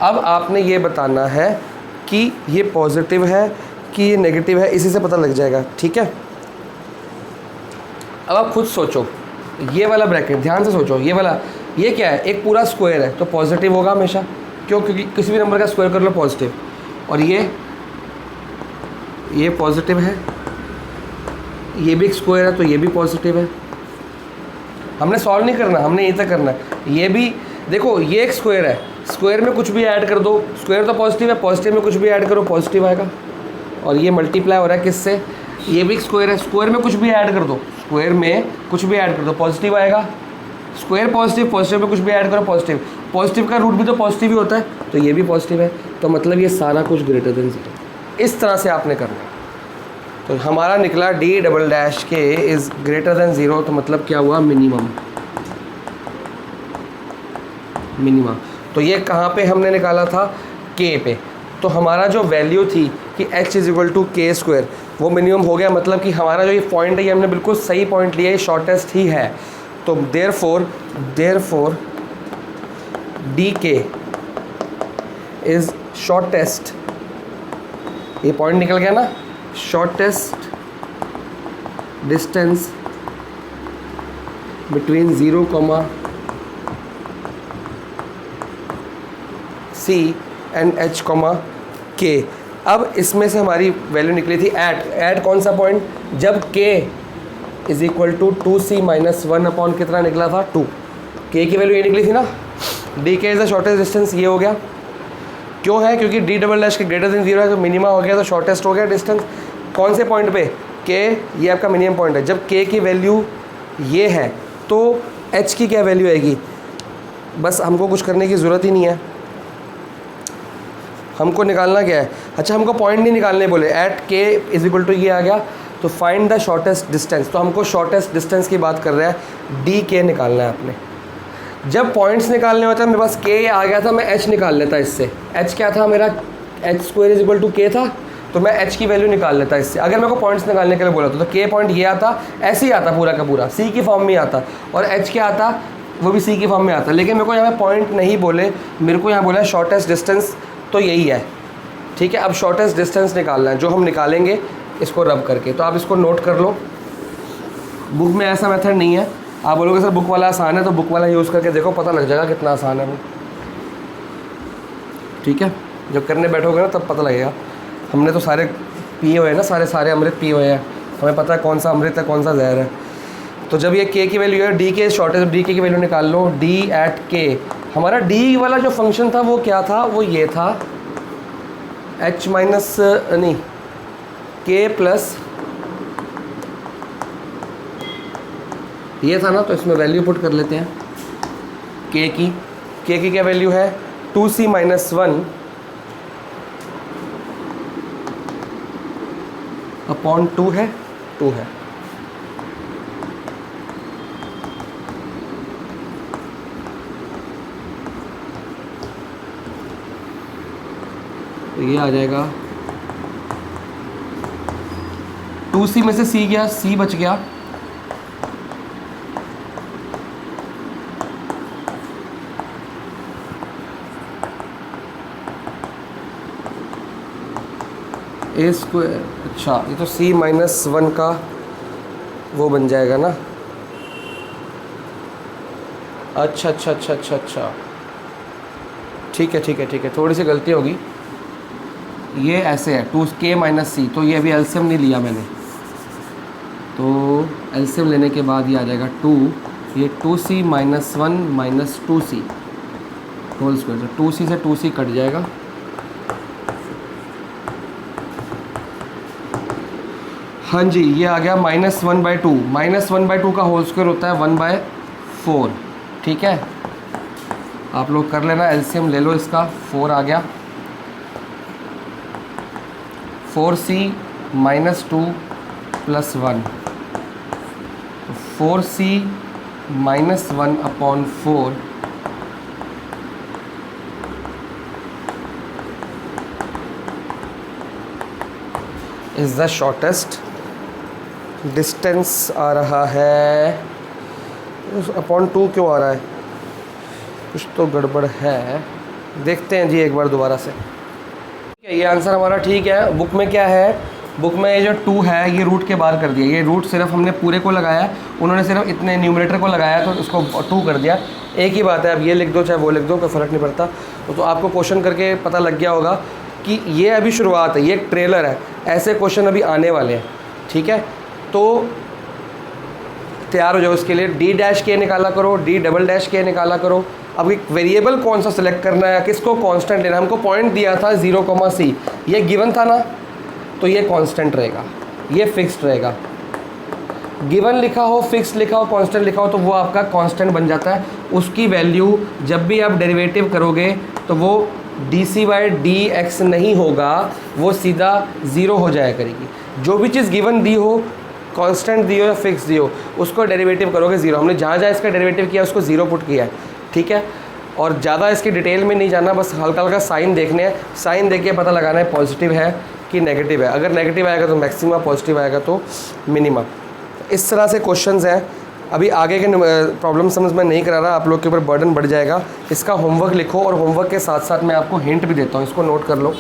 अब आपने ये बताना है कि ये पॉजिटिव है कि ये नेगेटिव है, इसी से पता लग जाएगा, ठीक है। अब आप खुद सोचो, ये वाला ब्रैकेट ध्यान से सोचो, ये वाला, ये क्या है, एक पूरा स्क्वायर है, तो पॉजिटिव होगा हमेशा। क्यों? क्योंकि किसी भी नंबर का स्क्वायर कर लो पॉजिटिव। और ये पॉजिटिव है, ये भी एक स्क्वायर है, तो ये भी पॉजिटिव है। हमने सॉल्व नहीं करना, हमने यहीं तक करना है। ये भी देखो, ये एक स्क्वायर है, स्क्वायर में कुछ भी ऐड कर दो, स्क्वायर तो पॉजिटिव है, पॉजिटिव में कुछ भी ऐड करो पॉजिटिव आएगा। और ये मल्टीप्लाई हो रहा है किससे, ये भी एक स्क्वायर है, स्क्वायर में कुछ भी ऐड कर दो, स्क्वायर में कुछ भी ऐड कर दो पॉजिटिव आएगा। स्क्वायर पॉजिटिव, पॉजिटिव में कुछ भी ऐड करो पॉजिटिव, पॉजिटिव का रूट भी तो पॉजिटिव ही होता है, तो ये भी पॉजिटिव है। तो मतलब ये सारा कुछ ग्रेटर देन 0। इस तरह से आपने करना है। तो हमारा निकला d डबल डैश के इज़ ग्रेटर देन 0, तो मतलब क्या हुआ, मिनिमम। मिनिमम तो ये कहाँ पे हमने निकाला था, k पे। तो हमारा जो वैल्यू थी कि h इज़ इक्वल टू के स्क्वायर, वो मिनिमम हो गया। मतलब कि हमारा जो ये पॉइंट है, ये हमने बिल्कुल सही पॉइंट लिया है, शॉर्टेस्ट ही है। तो देयरफॉर डी के इज़ शॉर्टेस्ट, ये पॉइंट निकल गया ना, shortest distance between 0, C and H, K। अब इसमें से हमारी वैल्यू निकली थी एट कौन सा पॉइंट, जब K is equal to 2C minus 1 upon कितना निकला था 2। K की वैल्यू ये निकली थी ना, डी के इज़ द शॉर्टेस्ट डिस्टेंस, ये हो गया। क्यों है, क्योंकि डी डबल डैश के ग्रेटर देन 0 है, तो मिनिमा हो गया, तो शॉर्टेस्ट हो गया डिस्टेंस। कौन से पॉइंट पे, K, ये आपका मिनिमम पॉइंट है। जब K की वैल्यू ये है तो H की क्या वैल्यू आएगी, बस हमको कुछ करने की ज़रूरत ही नहीं है, हमको निकालना क्या है। अच्छा, हमको पॉइंट नहीं निकालने बोले, at K is equal to ये आ गया, तो फाइंड द शॉर्टेस्ट डिस्टेंस, तो हमको शॉर्टेस्ट डिस्टेंस की बात कर रहा है, डी के निकालना है आपने। जब पॉइंट्स निकालने होते हैं, मेरे पास K आ गया था, मैं H निकाल लेता इससे। H क्या था मेरा, H square is equal to K था, तो मैं H की वैल्यू निकाल लेता इससे। अगर मेरे को पॉइंट्स निकालने के लिए बोला तो K पॉइंट ये आता, ऐसे ही आता पूरा का पूरा, C की फॉर्म में आता, और H क्या आता, वो भी C की फॉर्म में आता। लेकिन मेरे को यहाँ पॉइंट नहीं बोले, मेरे को यहाँ बोला शॉर्टेस्ट डिस्टेंस, तो यही है, ठीक है। अब शॉर्टेस्ट डिस्टेंस निकालना है, जो हम निकालेंगे इसको रब करके, तो आप इसको नोट कर लो। बुक में ऐसा मेथड नहीं है, आप बोलोगे सर बुक वाला आसान है, तो बुक वाला यूज़ करके देखो, पता लग जाएगा कितना आसान है वो, ठीक है। जब करने बैठोगे ना तब पता लगेगा। हमने तो सारे पिए हुए हैं ना, सारे अमृत पिए हुए हैं, हमें पता है कौन सा अमृत है कौन सा जहर है। तो जब ये K की वैल्यू है, डी के शॉर्टेज, डी के की वैल्यू निकाल लो, डी एट K। हमारा डी वाला जो फंक्शन था वो क्या था, वो ये था, H माइनस नहीं K प्लस ये था ना, तो इसमें वैल्यू पुट कर लेते हैं K की क्या वैल्यू है, 2C माइनस 1 अपॉन 2 है, 2 है। तो ये आ जाएगा 2C में से C गया, C बच गया, ए स्क्वायर। अच्छा, ये तो C माइनस 1 का वो बन जाएगा ना। अच्छा, ठीक है, थोड़ी सी गलती होगी, ये ऐसे है 2K माइनस C, तो ये अभी एलसीएम नहीं लिया मैंने, तो एलसीएम लेने के बाद ये आ जाएगा 2, ये 2C minus 1 minus 2C whole square, तो 2C से 2C कट जाएगा, हाँ जी, ये आ गया -1/2। -1/2 का होल स्क्वायर होता है 1/4, ठीक है। आप लोग कर लेना, एलसीएम ले लो इसका, 4 आ गया, 4C minus 2 plus 1, 4C minus 1 upon 4 is the shortest distance आ रहा है। अपॉन 2 क्यों आ रहा है, कुछ तो गड़बड़ है, देखते हैं जी एक बार दोबारा से। ये आंसर हमारा ठीक है। बुक में क्या है, बुक में ये जो 2 है ये रूट के बाहर कर दिया, ये रूट सिर्फ हमने पूरे को लगाया, उन्होंने सिर्फ इतने न्यूमरेटर को लगाया तो उसको 2 कर दिया। एक ही बात है, अब ये लिख दो चाहे वो लिख दो, कोई फ़र्क नहीं पड़ता। तो आपको क्वेश्चन करके पता लग गया होगा कि ये अभी शुरुआत है, ये एक ट्रेलर है, ऐसे क्वेश्चन अभी आने वाले हैं, ठीक है। तो तैयार हो जाओ उसके लिए। डी डैश के निकाला करो, डी डबल डैश के निकाला करो। अब एक वेरिएबल कौन सा सिलेक्ट करना है, किसको कांस्टेंट लेना, हमको पॉइंट दिया था 0, ये गिवन था ना, तो ये कांस्टेंट रहेगा, ये फिक्स्ड रहेगा। गिवन लिखा हो, फिक्स लिखा हो, कांस्टेंट लिखा हो, तो वो आपका कांस्टेंट बन जाता है। उसकी वैल्यू जब भी आप डेरिवेटिव करोगे तो वो dc/dx नहीं होगा, वो सीधा 0 हो जाया करेगी। जो भी चीज़ गिवन दी हो, कांस्टेंट दी हो या फिक्स दी हो, उसको डेरिवेटिव करोगे 0। हमने जहाँ जहाँ इसका डेरिवेटिव किया उसको 0 पुट किया है, ठीक है। और ज़्यादा इसकी डिटेल में नहीं जाना, बस हल्का हल्का साइन देखने हैं, साइन देख के पता लगाना है पॉजिटिव है कि नेगेटिव है। अगर नेगेटिव आएगा तो मैक्सिमा, पॉजिटिव आएगा तो मिनिमा। इस तरह से क्वेश्चंस हैं, अभी आगे के प्रॉब्लम समझ में नहीं करा रहा, आप लोग के ऊपर बर्डन बढ़ जाएगा। इसका होमवर्क लिखो और होमवर्क के साथ साथ मैं आपको हिंट भी देता हूँ, इसको नोट कर लो।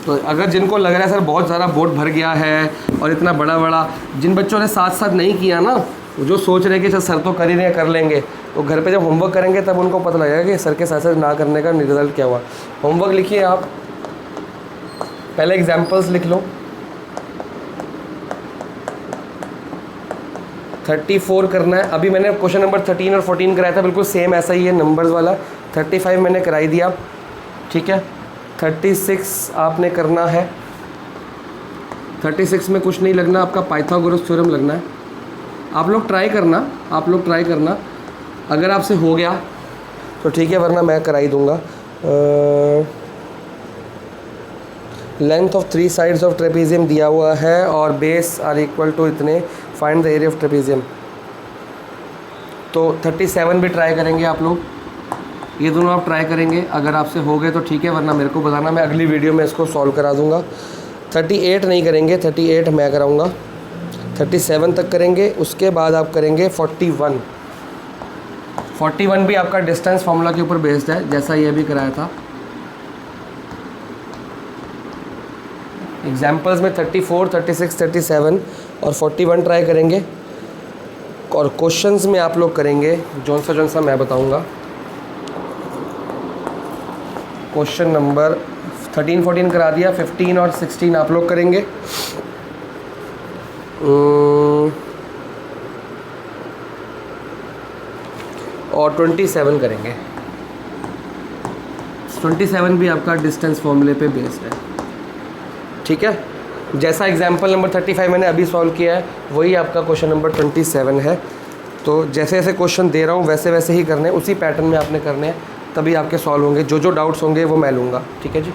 तो अगर जिनको लग रहा है सर बहुत ज़्यादा बोर्ड भर गया है और इतना बड़ा बड़ा, जिन बच्चों ने साथ साथ नहीं किया ना, जो सोच रहे कि सर तो कर ही रहे कर लेंगे, तो घर पे जब होमवर्क करेंगे तब उनको पता लगेगा कि सर के साथ साथ ना करने का रिजल्ट क्या हुआ। होमवर्क लिखिए आप, पहले एग्जाम्पल्स लिख लो। 34 करना है। अभी मैंने क्वेश्चन नंबर 13 और 14 कराया था, बिल्कुल सेम ऐसा ही है नंबर्स वाला। 35 मैंने कराई दिया, ठीक है। 36 आपने करना है। 36 में कुछ नहीं लगना, आपका पाइथागोरस थ्योरम लगना है। आप लोग ट्राई करना, अगर आपसे हो गया तो ठीक है, वरना मैं कराई दूंगा। Length of 3 sides of trapezium दिया हुआ है और बेस आर इक्वल टू इतने, find the area of trapezium. तो 37 भी ट्राई करेंगे आप लोग, ये दोनों आप ट्राई करेंगे। अगर आपसे हो गए तो ठीक है, वरना मेरे को बताना, मैं अगली वीडियो में इसको सॉल्व करा दूंगा। 38 नहीं करेंगे, 38 मैं कराऊंगा। 37 तक करेंगे, उसके बाद आप करेंगे 41। 41 भी आपका डिस्टेंस फार्मूला के ऊपर बेस्ड है, जैसा ये भी कराया था। एग्जाम्पल्स में 34, 36, 37 और 41 ट्राई करेंगे। और क्वेश्चंस में आप लोग करेंगे जौन सा मैं बताऊंगा। क्वेश्चन नंबर 13, 14 करा दिया, 15 और 16 आप लोग करेंगे। और 27 करेंगे। 27 भी आपका डिस्टेंस फॉर्मूले पे बेस्ड है, ठीक है। जैसा एग्जाम्पल नंबर 35 मैंने अभी सॉल्व किया है, वही आपका क्वेश्चन नंबर 27 है। तो जैसे जैसे क्वेश्चन दे रहा हूँ वैसे वैसे ही करने हैं, उसी पैटर्न में आपने करने हैं, तभी आपके सॉल्व होंगे। जो डाउट्स होंगे वो मैं लूँगा, ठीक है जी।